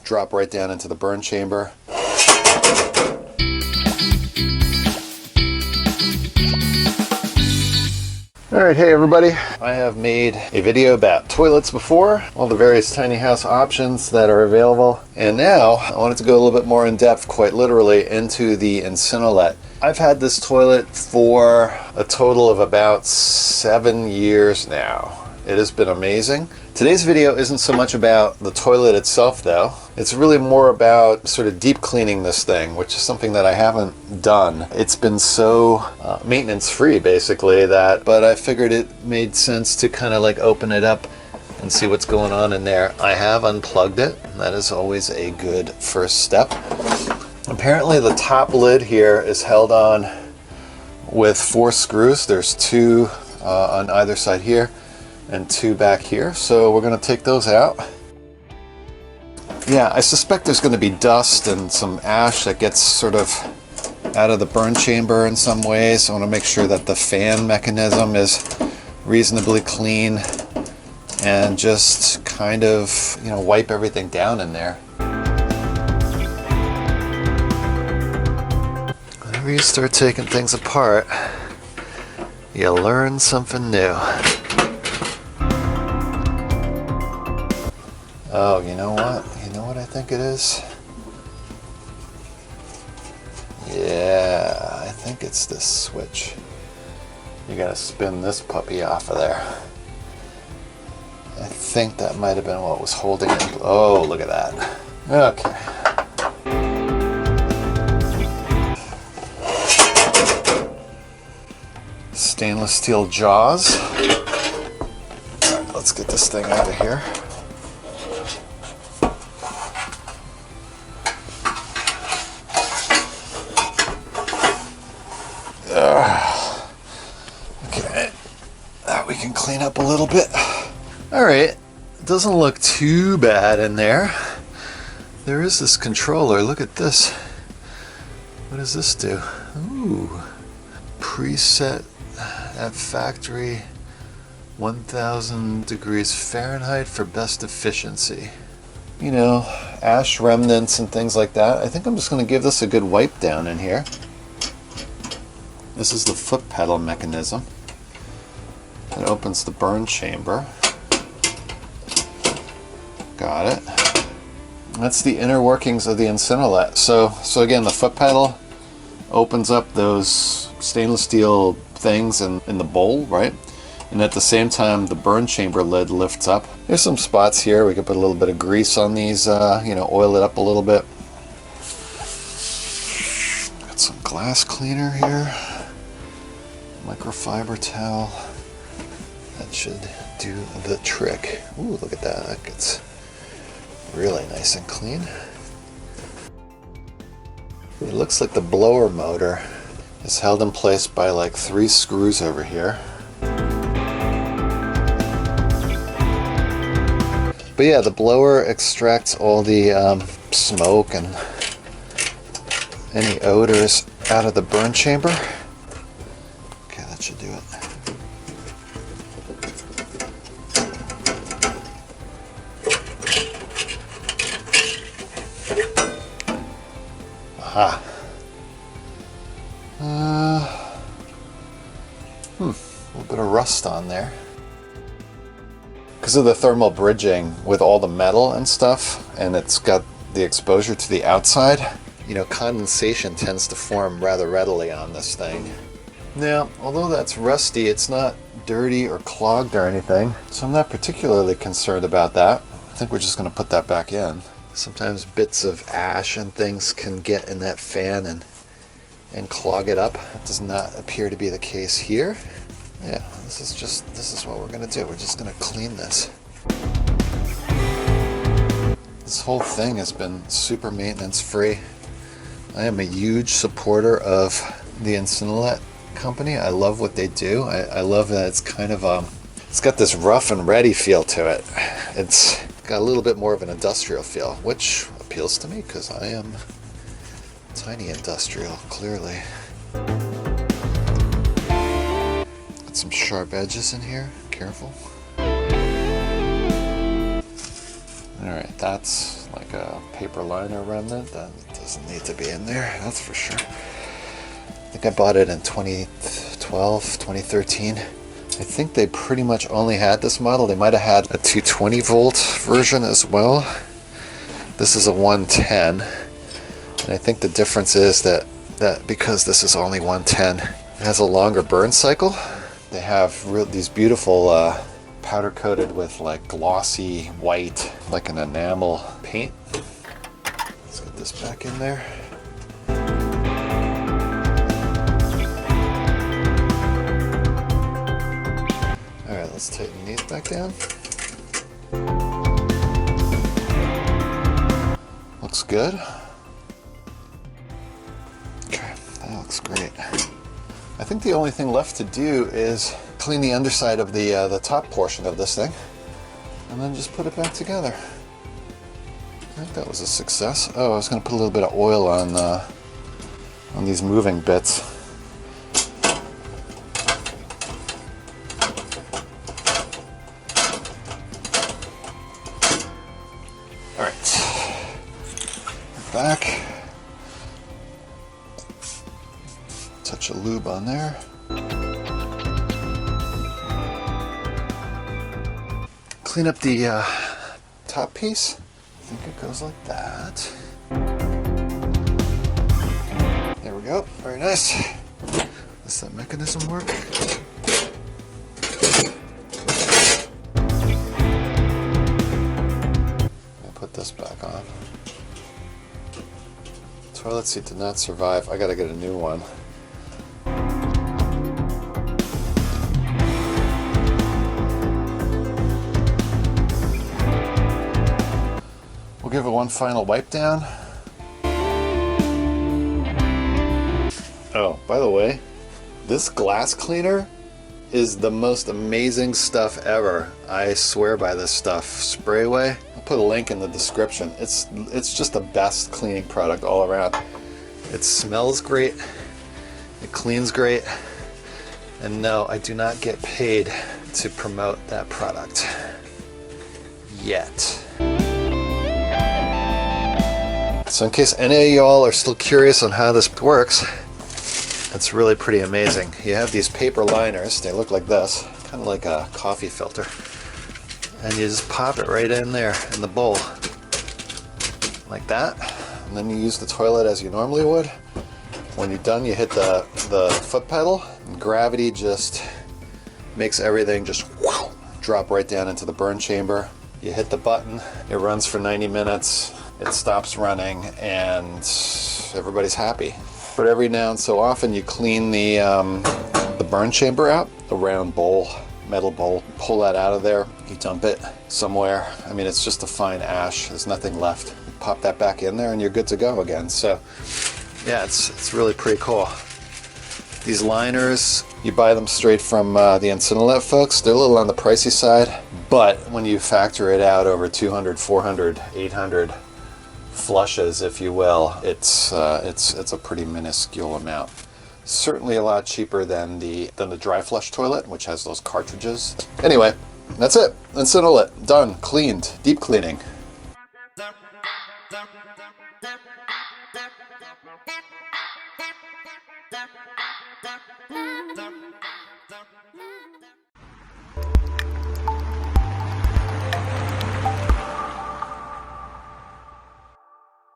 drop right down into the burn chamber. Alright, hey everybody. I have made a video about toilets before, all the various tiny house options that are available, and now I wanted to go a little bit more in depth, quite literally, into the Incinolet. I've had this toilet for a total of about 7 years now. It has been amazing. Today's video isn't so much about the toilet itself though. It's really more about sort of deep cleaning this thing, which is something that I haven't done. It's been so maintenance free basically but I figured it made sense to kind of like open it up and see what's going on in there. I have unplugged it. That is always a good first step. Apparently the top lid here is held on with 4 screws. There's 2 on either side here and 2 back here, so we're going to take those out. Yeah, I suspect there's going to be dust and some ash that gets sort of out of the burn chamber in some ways. I want to make sure that the fan mechanism is reasonably clean and just kind of, you know, wipe everything down in there. Whenever you start taking things apart, you learn something new. Oh, you know what? You know what I think it is? Yeah, I think it's this switch. You gotta spin this puppy off of there. I think that might have been what was holding it. Oh, look at that. Okay. Stainless steel jaws. All right, let's get this thing out of here. Okay, that we can clean up a little bit. All right, it doesn't look too bad in there. There is this controller. Look at this. What does this do? Ooh, preset at factory 1000 degrees Fahrenheit for best efficiency. You know, ash remnants and things like that. I think I'm just going to give this a good wipe down in here. This is the foot pedal mechanism. It opens the burn chamber. Got it. That's the inner workings of the Incinolet. So again, the foot pedal opens up those stainless steel things in the bowl, right? And at the same time, the burn chamber lid lifts up. There's some spots here. We could put a little bit of grease on these, you know, oil it up a little bit. Got some glass cleaner here. Microfiber towel. That should do the trick. Ooh, look at that. That gets really nice and clean. It looks like the blower motor is held in place by like 3 screws over here. But yeah, the blower extracts all the smoke and any odors out of the burn chamber. Okay, that should do it. Aha. A little bit of rust on there. Because of the thermal bridging with all the metal and stuff, and it's got the exposure to the outside, you know, condensation tends to form rather readily on this thing. Now, although that's rusty, it's not dirty or clogged or anything, so I'm not particularly concerned about that. I think we're just going to put that back in. Sometimes bits of ash and things can get in that fan and clog it up. That does not appear to be the case here. Yeah, this is what we're going to do. We're just going to clean this. This whole thing has been super maintenance free. I am a huge supporter of the Incinolet company. I love what they do. I love that it's kind of it's got this rough and ready feel to it. It's got a little bit more of an industrial feel, which appeals to me because I am tiny industrial, clearly. Got some sharp edges in here. Careful. All right, that's like a paper liner remnant that doesn't need to be in there, that's for sure. I think I bought it in 2012, 2013. I think they pretty much only had this model. They might have had a 220 volt version as well. This is a 110, and I think the difference is that because this is only 110, it has a longer burn cycle. They have these beautiful powder coated with like glossy white, like an enamel paint. Let's get this back in there. All right, let's tighten these back down. Looks good. Okay, that looks great. I think the only thing left to do is clean the underside of the top portion of this thing, and then just put it back together. I think that was a success. Oh, I was going to put a little bit of oil on these moving bits. All right, back. Touch of lube on there. Clean up the top piece. I think it goes like that. There we go. Very nice. Does that mechanism work? Let me put this back on. Toilet seat did not survive. I gotta get a new one. We'll give it one final wipe down. Oh, by the way, this glass cleaner is the most amazing stuff ever. I swear by this stuff. Sprayway. I'll put a link in the description. It's just the best cleaning product all around. It smells great. It cleans great. And no, I do not get paid to promote that product. Yet. So in case any of y'all are still curious on how this works, it's really pretty amazing. You have these paper liners, they look like this, kind of like a coffee filter. And you just pop it right in there in the bowl, like that. And then you use the toilet as you normally would. When you're done, you hit the foot pedal, and gravity just makes everything just whoosh, drop right down into the burn chamber. You hit the button, it runs for 90 minutes. It stops running and everybody's happy. But every now and so often you clean the burn chamber out, the round bowl, metal bowl, pull that out of there, you dump it somewhere. I mean, it's just a fine ash, there's nothing left. You pop that back in there and you're good to go again. So yeah, it's really pretty cool. These liners, you buy them straight from the Incinilet folks. They're a little on the pricey side, but when you factor it out over 200, 400, 800 flushes, if you will, it's a pretty minuscule amount. Certainly a lot cheaper than the dry flush toilet, which has those cartridges. Anyway, that's it. Incinilet, done, cleaned, deep cleaning.